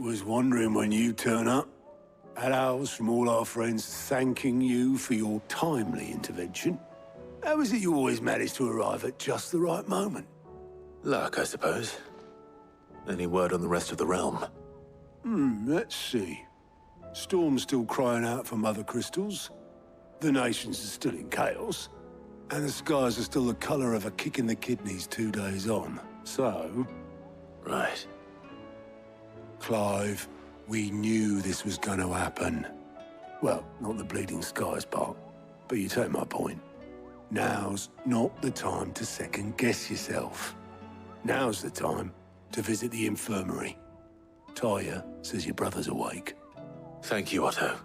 Was wondering when you turn up. Hellos from all our friends thanking you for your timely intervention. How is it you always manage to arrive at just the right moment? Luck, I suppose. Any word on the rest of the realm? Let's see. Storm's still crying out for mother crystals. The nations are still in chaos. And the skies are still the color of a kick in the kidneys 2 days on. So... Right. Clive, we knew this was going to happen. Well, not the bleeding skies part, but you take my point. Now's not the time to second-guess yourself. Now's the time to visit the infirmary. Talia says your brother's awake. Thank you, Otto.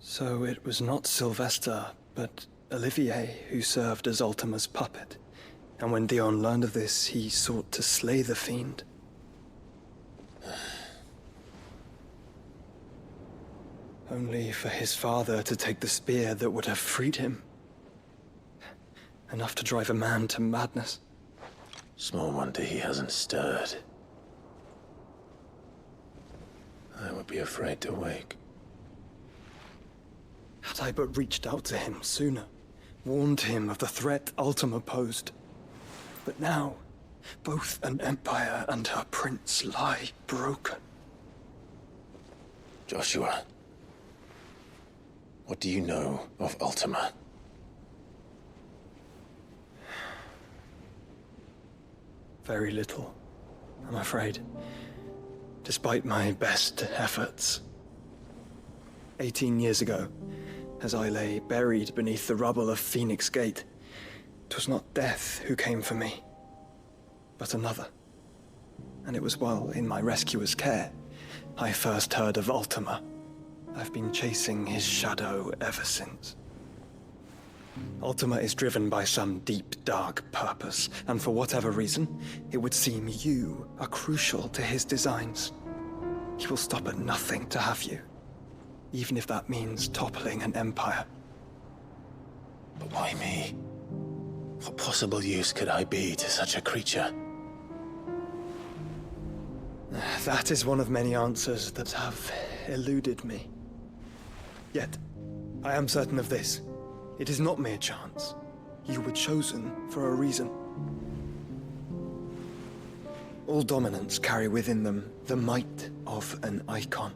So it was not Sylvester, but Olivier who served as Ultima's puppet. And when Dion learned of this, he sought to slay the fiend. Only for his father to take the spear that would have freed him. Enough to drive a man to madness. Small wonder he hasn't stirred. I would be afraid to wake. Had I but reached out to him sooner, warned him of the threat Ultima posed. But now, both an empire and her prince lie broken. Joshua, what do you know of Ultima? Very little, I'm afraid. Despite my best efforts. 18 years ago, as I lay buried beneath the rubble of Phoenix Gate, 'twas not death who came for me, but another. And it was while in my rescuer's care, I first heard of Ultima. I've been chasing his shadow ever since. Ultima is driven by some deep, dark purpose, and for whatever reason, it would seem you are crucial to his designs. He will stop at nothing to have you, even if that means toppling an empire. But why me? What possible use could I be to such a creature? That is one of many answers that have eluded me. Yet, I am certain of this. It is not mere chance. You were chosen for a reason. All dominants carry within them the might of an Eikon.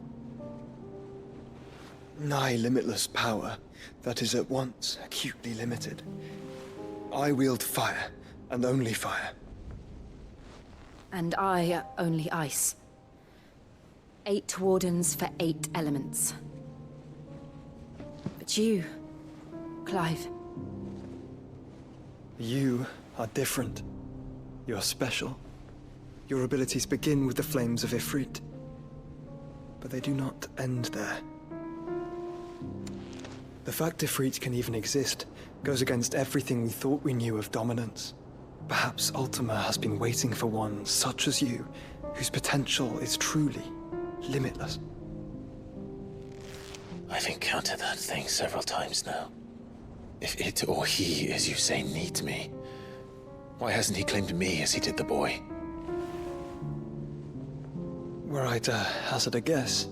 Nigh limitless power that is at once acutely limited. I wield fire, and only fire. And I only ice. 8 wardens for 8 elements. But you, Clive. You are different. You're special. Your abilities begin with the flames of Ifrit. But they do not end there. The fact Ifrit can even exist goes against everything we thought we knew of dominance. Perhaps Ultima has been waiting for one such as you, whose potential is truly limitless. I've encountered that thing several times now. If it or he, as you say, needs me, why hasn't he claimed me as he did the boy? Were I to hazard a guess,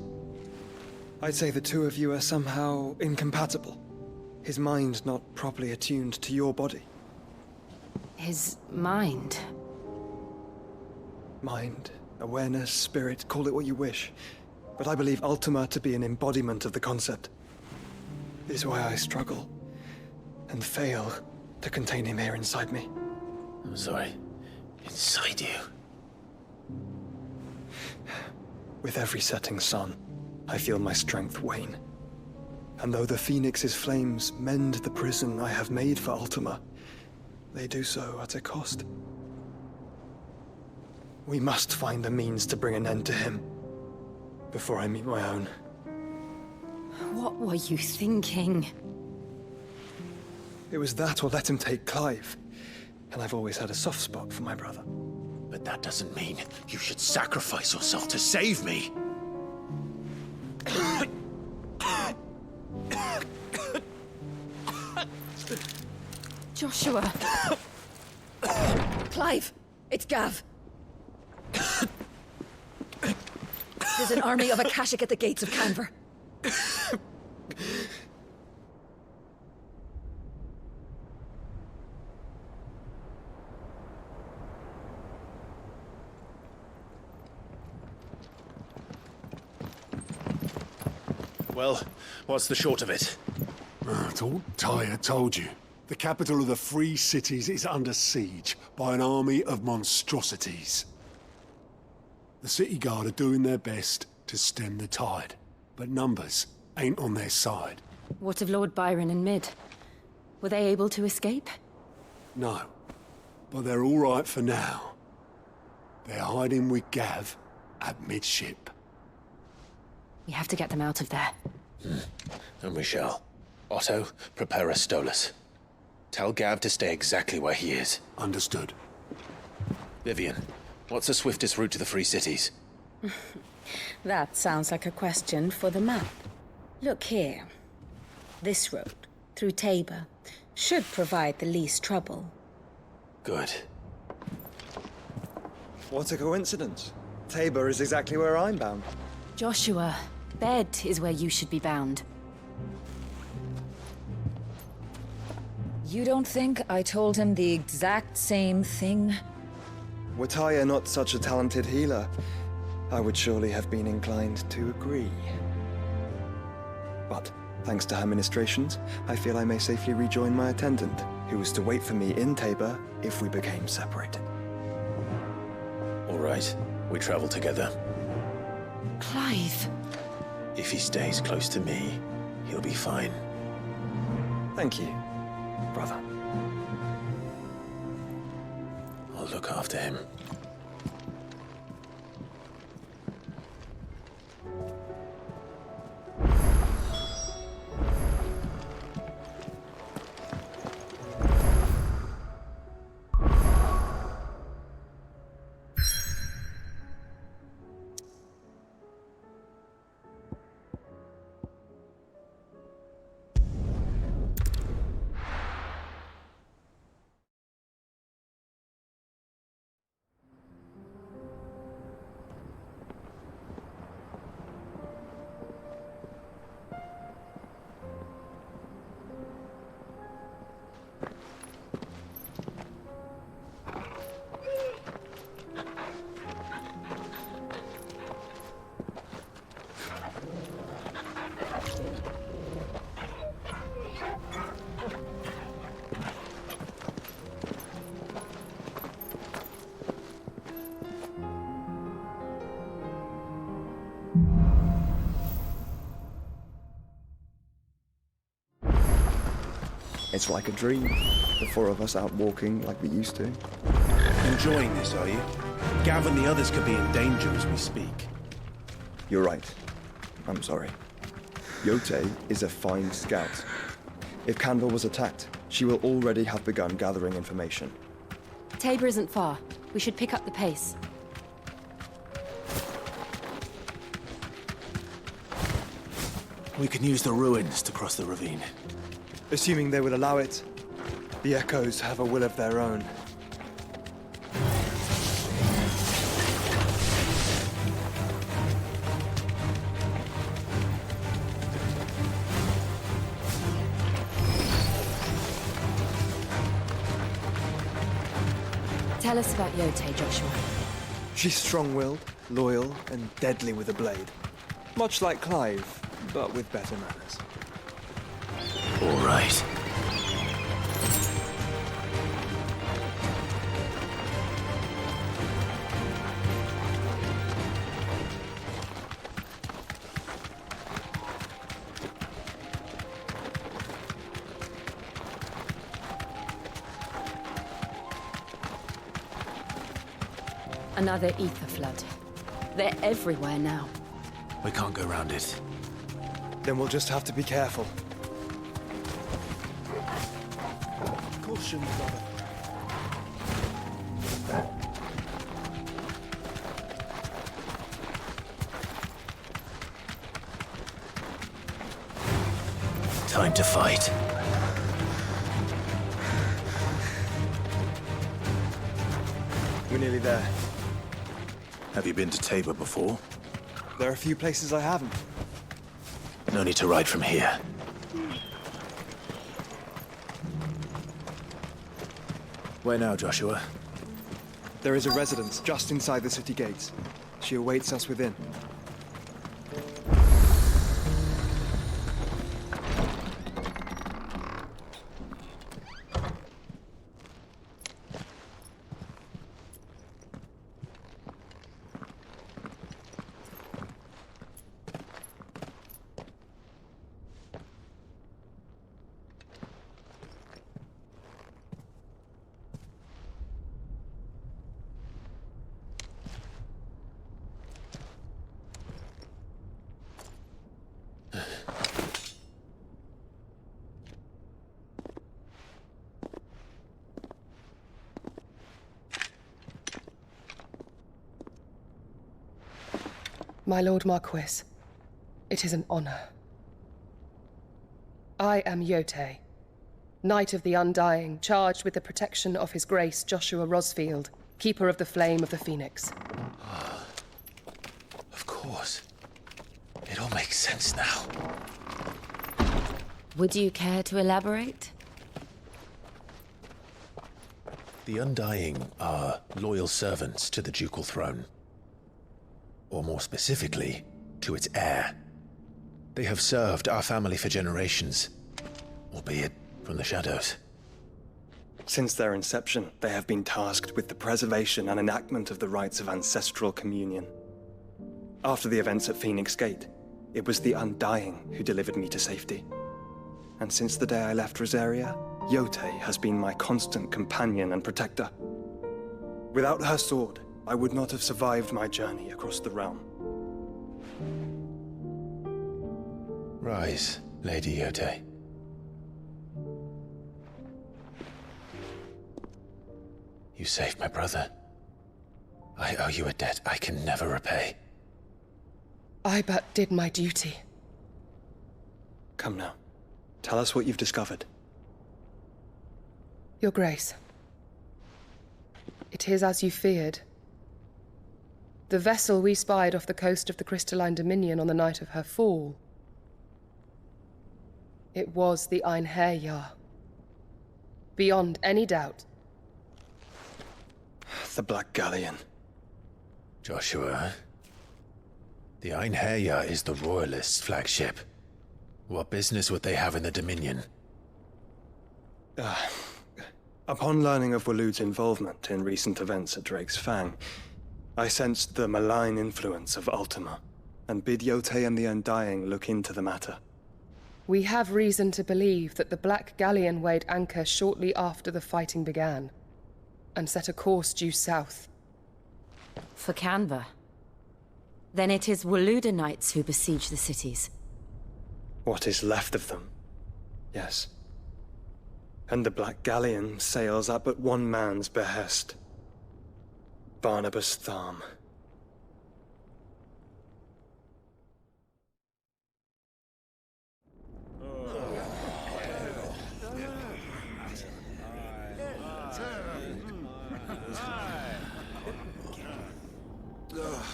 I'd say the two of you are somehow incompatible. His mind not properly attuned to your body. His mind. Mind, awareness, spirit, call it what you wish. But I believe Ultima to be an embodiment of the concept. This is why I struggle and fail to contain him here inside me. I'm sorry. Inside you? With every setting sun, I feel my strength wane. And though the Phoenix's flames mend the prison I have made for Ultima, they do so at a cost. We must find a means to bring an end to him before I meet my own. What were you thinking? It was that or let him take Clive. And I've always had a soft spot for my brother. But that doesn't mean you should sacrifice yourself to save me. Joshua. Clive, it's Gav. There's an army of Akashic at the gates of Canver. Well, what's the short of it? It's all Tyre told you. The capital of the Free Cities is under siege by an army of monstrosities. The city guard are doing their best to stem the tide, but numbers ain't on their side. What of Lord Byron and Mid? Were they able to escape? No, but they're all right for now. They're hiding with Gav at midship. We have to get them out of there. And we shall. Otto, prepare a Stolas. Tell Gav to stay exactly where he is. Understood. Vivian, what's the swiftest route to the Free Cities? That sounds like a question for the map. Look here. This road, through Tabor, should provide the least trouble. Good. What a coincidence. Tabor is exactly where I'm bound. Joshua, bed is where you should be bound. You don't think I told him the exact same thing? Were Tyre not such a talented healer, I would surely have been inclined to agree. But, thanks to her ministrations, I feel I may safely rejoin my attendant, who was to wait for me in Tabor if we became separated. All right, we travel together. Clive. If he stays close to me, he'll be fine. Thank you, brother. I'll look after him. It's like a dream. The four of us out walking like we used to. Enjoying this, are you? Gav and the others could be in danger as we speak. You're right. I'm sorry. Yote is a fine scout. If Canville was attacked, she will already have begun gathering information. Tabor isn't far. We should pick up the pace. We can use the ruins to cross the ravine. Assuming they would allow it, the Echoes have a will of their own. Tell us about Yote, Joshua. She's strong-willed, loyal, and deadly with a blade. Much like Clive, but with better manners. All right. Another ether flood. They're everywhere now. We can't go round it. Then we'll just have to be careful. Caution, brother. time to fight. We're nearly there. Have you been to Tabor before? There are a few places I haven't. No need to ride from here. Where now, Joshua? There is a residence just inside the city gates. She awaits us within. My Lord Marquis, it is an honor. I am Yotei, Knight of the Undying, charged with the protection of His Grace Joshua Rosfield, Keeper of the Flame of the Phoenix. Of course. It all makes sense now. Would you care to elaborate? The Undying are loyal servants to the ducal throne. Or more specifically, to its heir. They have served our family for generations, albeit from the shadows. Since their inception, they have been tasked with the preservation and enactment of the rites of ancestral communion. After the events at Phoenix Gate, it was the Undying who delivered me to safety. And since the day I left Rosaria, Yotei has been my constant companion and protector. Without her sword, I would not have survived my journey across the realm. Rise, Lady Yotei. You saved my brother. I owe you a debt I can never repay. I but did my duty. Come now. Tell us what you've discovered. Your Grace. It is as you feared. The vessel we spied off the coast of the Crystalline Dominion on the night of her fall. It was the Einherjar. Beyond any doubt. The Black Galleon. Joshua, the Einherjar is the Royalists' flagship. What business would they have in the Dominion? Upon learning of Waloed's involvement in recent events at Drake's Fang, I sensed the malign influence of Ultima, and bid Yotei and the Undying look into the matter. We have reason to believe that the Black Galleon weighed anchor shortly after the fighting began, and set a course due south. For Canva. Then it is Waloed Knights who besiege the cities. What is left of them, yes. And the Black Galleon sails at but one man's behest. Barnabas Tharm.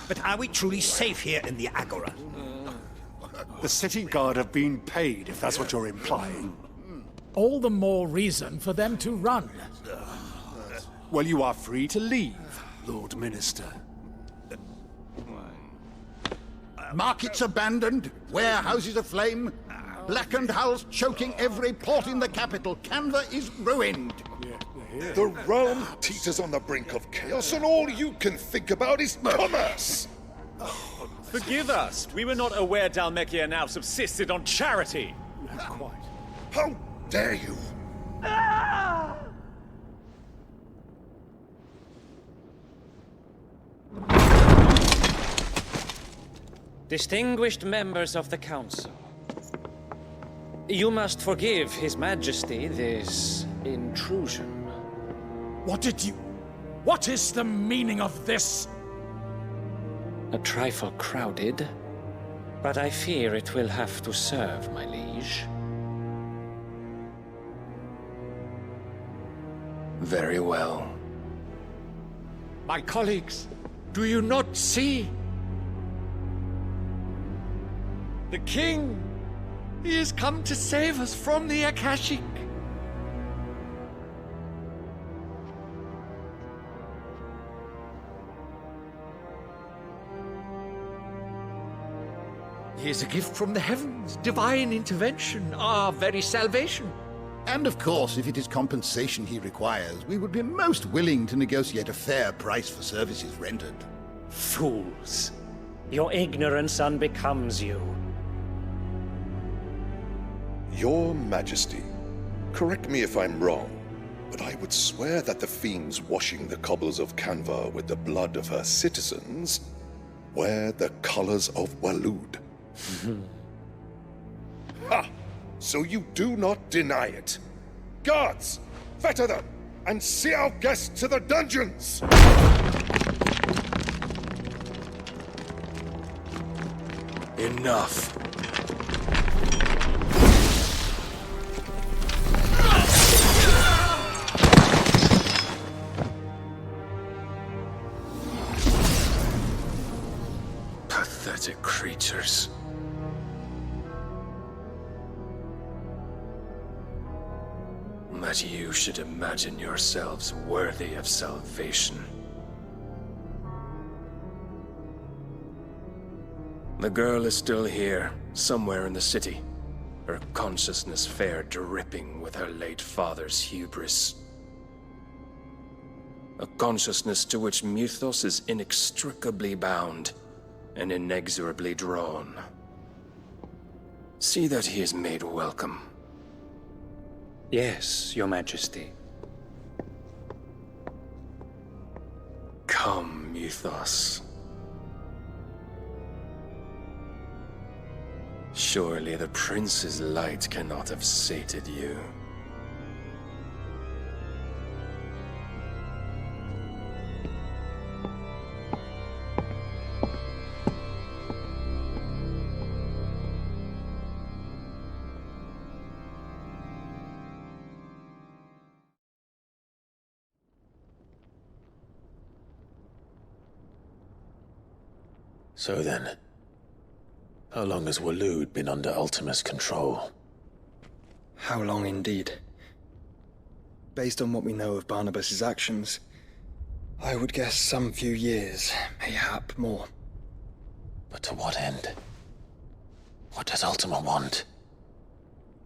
But are we truly safe here in the Agora? The city guard have been paid, if that's what you're implying. All the more reason for them to run. Well, you are free to leave, Lord Minister. Markets abandoned, warehouses aflame, blackened hulls choking every port in the capital. Canva is ruined. The realm teeters on the brink of chaos, and all you can think about is commerce! Forgive us! We were not aware Dhalmekia now subsisted on charity! Quite. How dare you! Distinguished members of the Council, you must forgive His Majesty this intrusion. What is the meaning of this? A trifle crowded, but I fear it will have to serve, my liege. Very well. My colleagues, do you not see? The king! He has come to save us from the Akashic! He is a gift from the heavens, divine intervention, our very salvation. And of course, if it is compensation he requires, we would be most willing to negotiate a fair price for services rendered. Fools. Your ignorance unbecomes you. Your Majesty, correct me if I'm wrong, but I would swear that the fiends washing the cobbles of Canva with the blood of her citizens wear the colors of Waloed. Ha! So you do not deny it. Guards, fetter them, and see our guests to the dungeons! Enough. Pathetic creatures. That you should imagine yourselves worthy of salvation. The girl is still here, somewhere in the city, her consciousness fair dripping with her late father's hubris. A consciousness to which Mythos is inextricably bound and inexorably drawn. See that he is made welcome. Yes, Your Majesty. Come, Mythos. Surely the prince's light cannot have sated you. So then, how long has Waloed been under Ultima's control? How long indeed? Based on what we know of Barnabas's actions, I would guess some few years, mayhap more. But to what end? What does Ultima want?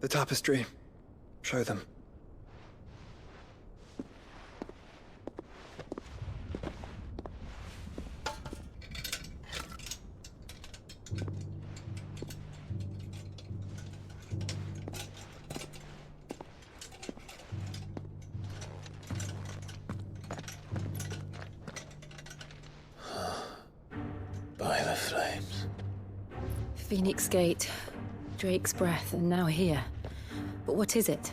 The tapestry. Show them. By the flames. Phoenix Gate, Drake's Breath, and now here. But what is it?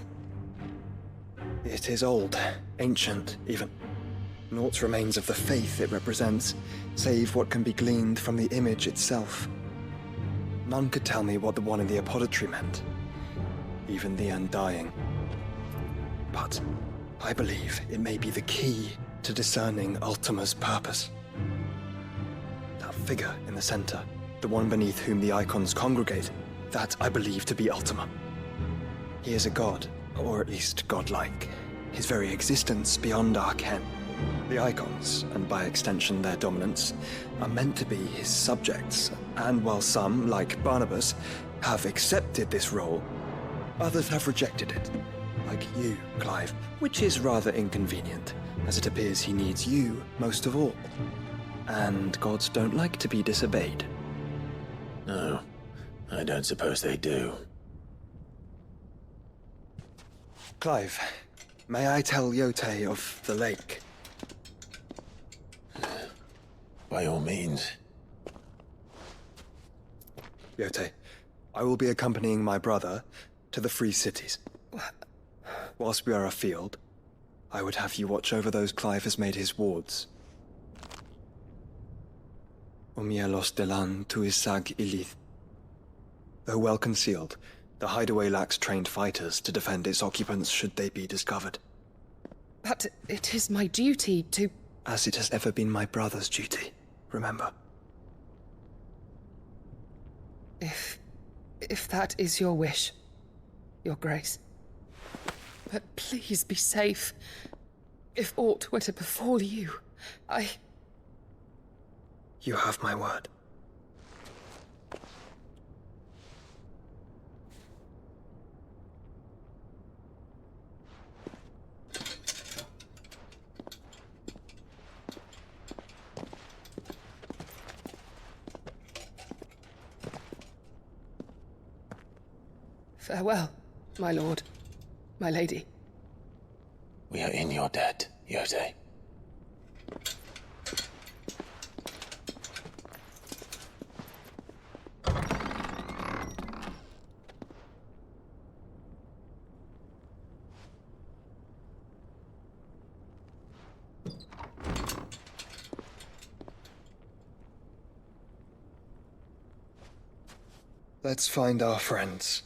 It is old, ancient, even. Naught remains of the faith it represents, save what can be gleaned from the image itself. None could tell me what the one in the apothecary meant, even the Undying. But I believe it may be the key to discerning Ultima's purpose. That figure in the center, the one beneath whom the Eikons congregate, that I believe to be Ultima. He is a god, or at least godlike, his very existence beyond our ken. The Eikons, and by extension their dominants, are meant to be his subjects, and while some, like Barnabas, have accepted this role, others have rejected it. Like you, Clive, which is rather inconvenient, as it appears he needs you most of all. And gods don't like to be disobeyed. No, I don't suppose they do. Clive, may I tell Yote of the lake? By all means. Yote, I will be accompanying my brother to the Free Cities. Whilst we are afield, I would have you watch over those Clive has made his wards. Umielos delan tuisag ilith. Though well concealed, the hideaway lacks trained fighters to defend its occupants should they be discovered. But it is my duty to... As it has ever been my brother's duty, remember? If that is your wish, Your Grace. But please be safe. If aught were to befall you, You have my word. Farewell, my lord, my lady. We are in your debt, Yotei. Let's find our friends.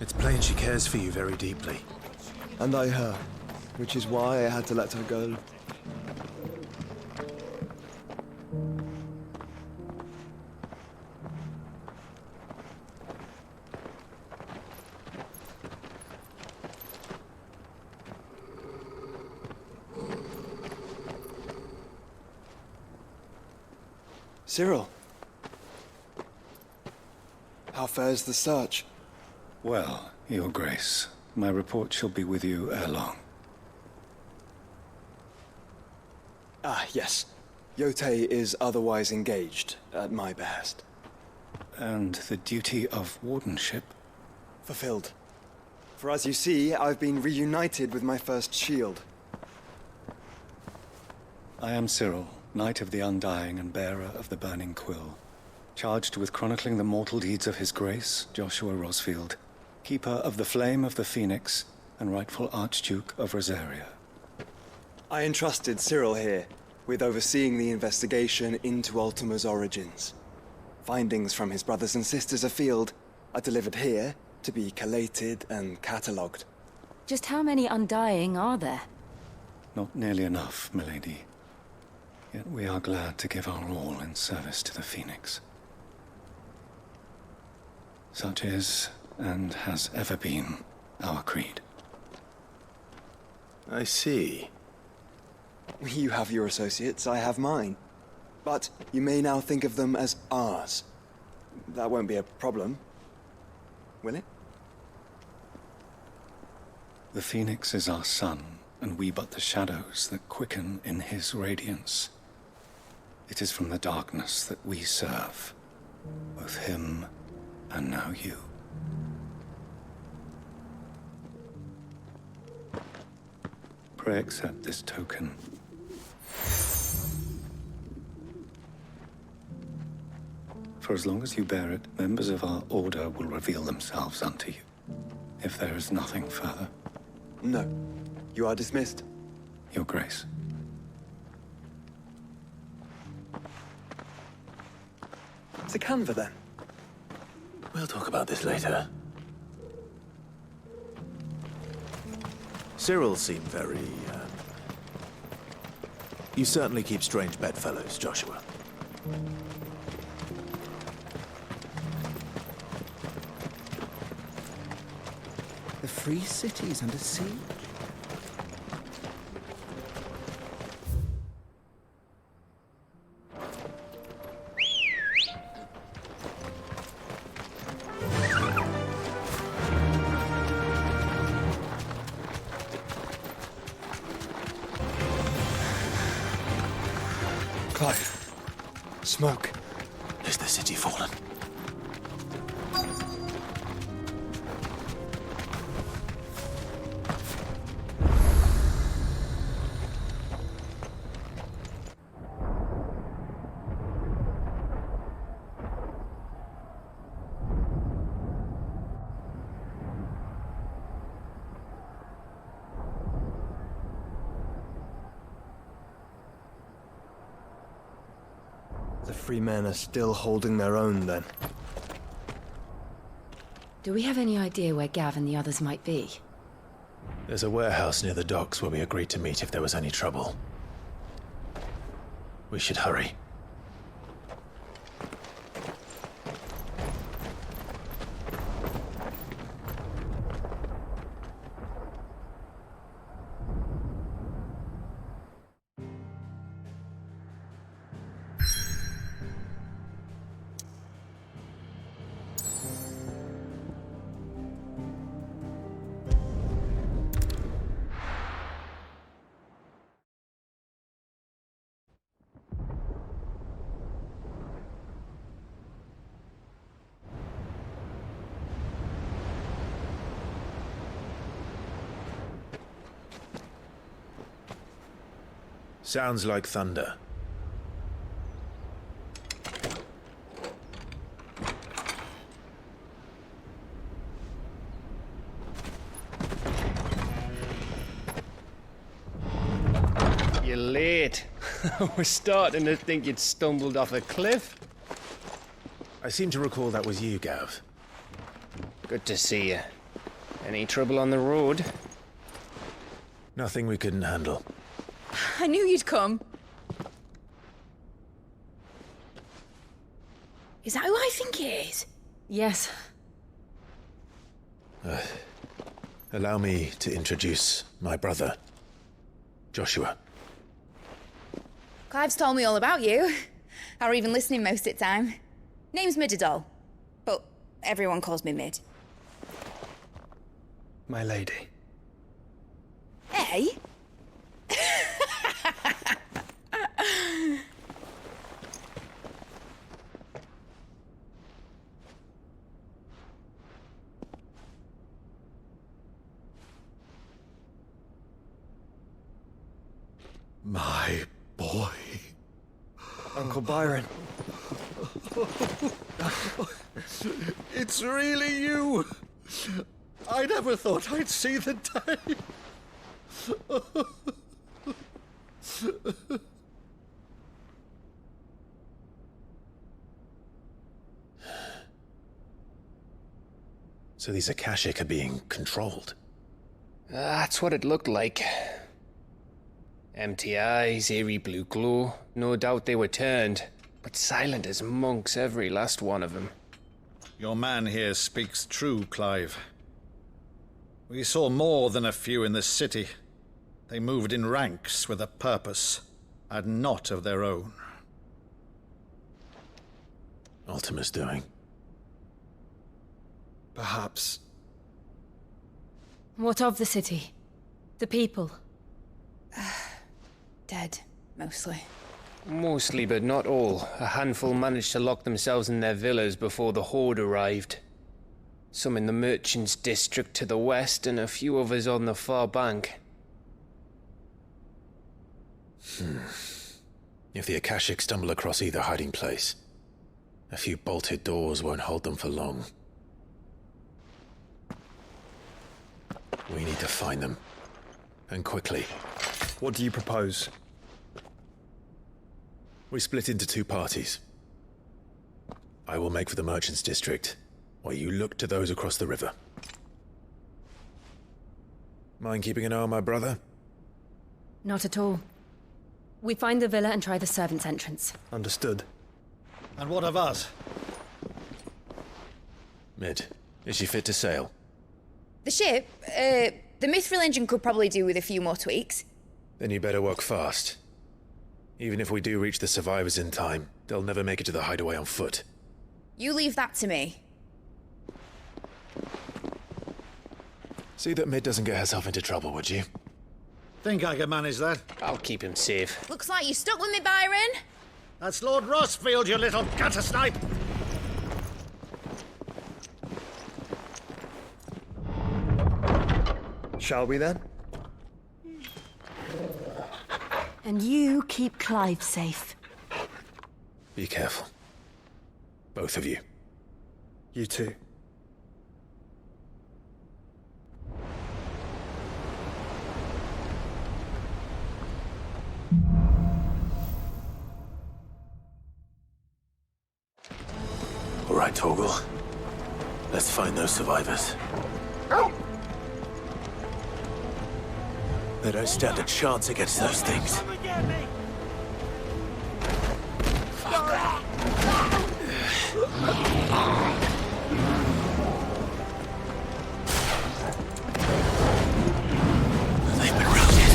It's plain she cares for you very deeply. And I her, which is why I had to let her go. Cyril, how fares the search? Well, Your Grace, my report shall be with you ere long. Ah, yes. Yotei is otherwise engaged, at my behest. And the duty of wardenship? Fulfilled. For as you see, I've been reunited with my first shield. I am Cyril, Knight of the Undying and bearer of the Burning Quill, charged with chronicling the mortal deeds of His Grace, Joshua Rosfield, keeper of the Flame of the Phoenix and rightful Archduke of Rosaria. I entrusted Cyril here with overseeing the investigation into Ultima's origins. Findings from his brothers and sisters afield are delivered here to be collated and catalogued. Just how many Undying are there? Not nearly enough, milady. Yet we are glad to give our all in service to the Phoenix. Such is, and has ever been, our creed. I see. You have your associates, I have mine. But you may now think of them as ours. That won't be a problem, will it? The Phoenix is our sun, and we but the shadows that quicken in his radiance. It is from the darkness that we serve, both him and now you. Pray accept this token. For as long as you bear it, members of our order will reveal themselves unto you, if there is nothing further. No. You are dismissed. Your Grace. To Canva, then. We'll talk about this later. Cyril seemed very, You certainly keep strange bedfellows, Joshua. The free city is under siege. Clive. Smoke. Is the city fallen? free men are still holding their own, then. Do we have any idea where Gav and the others might be? There's a warehouse near the docks where we agreed to meet if there was any trouble. We should hurry. Sounds like thunder. You're late. I was starting to think you'd stumbled off a cliff. I seem to recall that was you, Gav. Good to see you. Any trouble on the road? Nothing we couldn't handle. I knew you'd come. Is that who I think it is? Yes. Allow me to introduce my brother, Joshua. Clive's told me all about you. Or even listening most of the time. Name's Midadol, but everyone calls me Mid. My lady. Hey? My boy. Uncle Byron. It's really you. I never thought I'd see the day. So these Akashic are being controlled? That's what it looked like. Empty eyes, eerie blue glow. No doubt they were turned, but silent as monks, every last one of them. Your man here speaks true, Clive. We saw more than a few in the city. They moved in ranks with a purpose, and not of their own. Ultima's doing. Perhaps. What of the city? The people? Dead, mostly. Mostly, but not all. A handful managed to lock themselves in their villas before the Horde arrived. Some in the merchants' district to the west, and a few others on the far bank. If the Akashic stumble across either hiding place, a few bolted doors won't hold them for long. We need to find them. And quickly. What do you propose? We split into two parties. I will make for the merchants' district, while you look to those across the river. Mind keeping an eye on my brother? Not at all. We find the villa and try the servants' entrance. Understood. And what of us? Mid, is she fit to sail? The ship, the Mithril engine could probably do with a few more tweaks. Then you better work fast. Even if we do reach the survivors in time, they'll never make it to the hideaway on foot. You leave that to me. See that Mid doesn't get herself into trouble, would you? Think I can manage that? I'll keep him safe. Looks like you stuck with me, Byron. That's Lord Rosfield, you little gutter snipe! Shall we then? And you keep Clive safe. Be careful. Both of you. You too. Torgal. Let's find those survivors. They don't stand a chance against those things. They've been routed.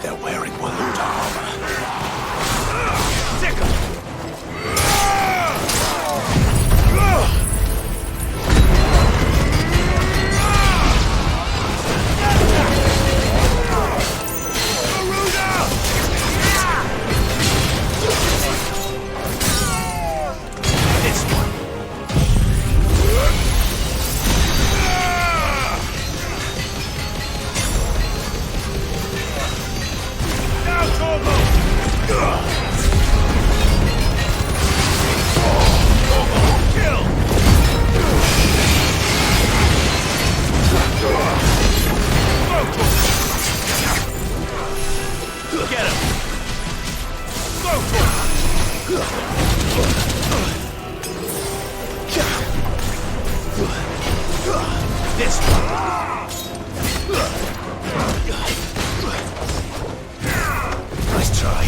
They're wearing Waloed armor. Nice try.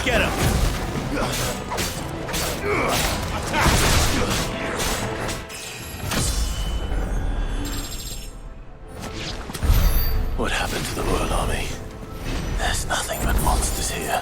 Get him! What happened to the Royal Army? There's nothing but monsters here.